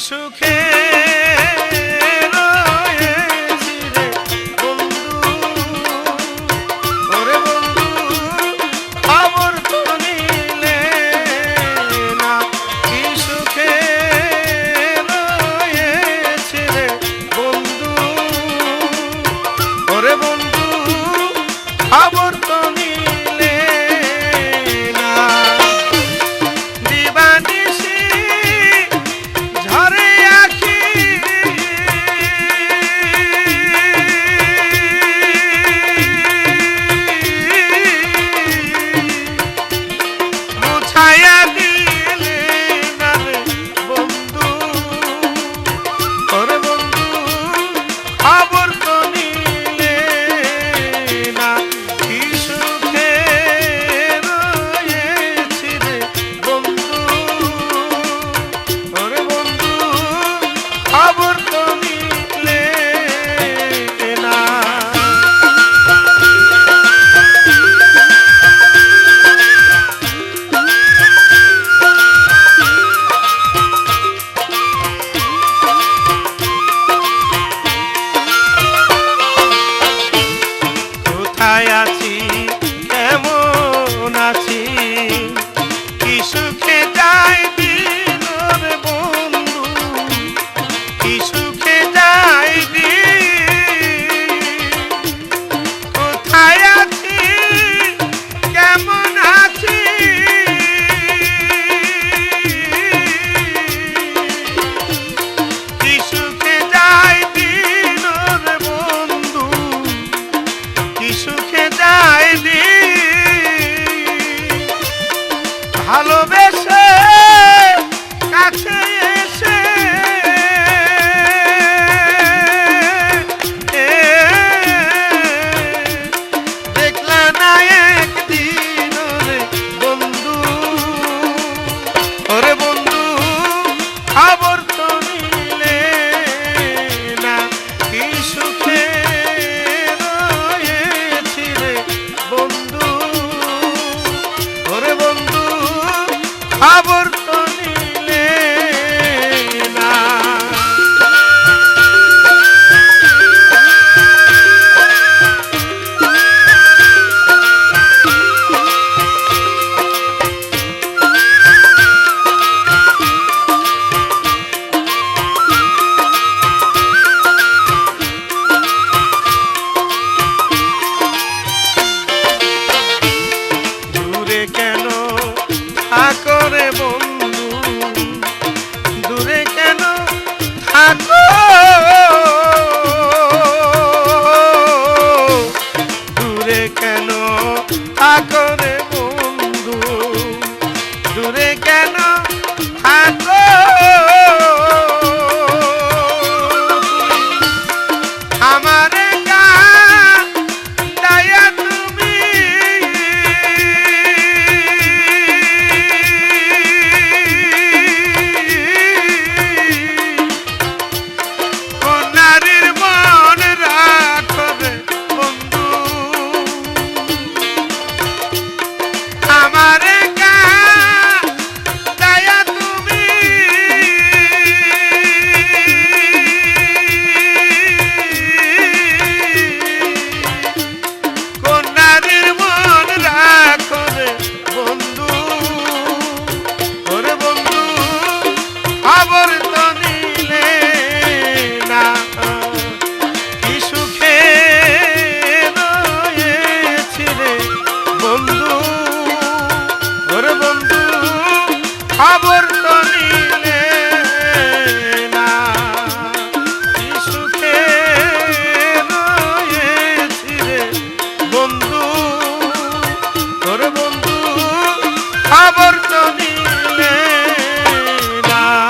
সুখে রয়েছি রে বন্ধু, ওরে বন্ধু খবর তো নিলে না। কি সুখে রয়েছি রে বন্ধু, ওরে বন্ধু খবর তো নিলে না। দিবানিশি ঝরে আঁখি মুছায়া দিলে না রে বন্ধু, ওরে বন্ধু খবর তো নিলে না। কি সুখে রয়েছি রে বন্ধু, ওরে বন্ধু খবর তো নিলে না। কোথায় আছি কেমন আছি, কি সুখে যাই দিন রে বন্ধু, কি সুখে যাই দিন। কোথায় আছি কেমন আছি, কি সুখে যাই দিন রে বন্ধু, কি সুখে যাই দিন। ভালোবেসে কাছে এসে দেখলা না একদিন রে বন্ধু, ওরে বন্ধু খবর তো নিলে না। কি সুখে রয়েছি রে বন্ধু, ওরে বন্ধু খবর তো নিলে না। দূরে কেন থাকো রে বন্ধু, দূরে কেন থাকো, দূরে কেন থাকো রে বন্ধু, দূরে কেন থাকো। আমারে কাঁদাইয়া তুমি কোন নারীর মন রাখো রে বন্ধু, আমারে কাঁদাইয়া তুমি কোন নারীর মন রাখো রে বন্ধু, ওরে বন্ধু খবর তো নিলে না। কি সুখে রয়েছি রে বন্ধু, ওরে বন্ধু খবর তো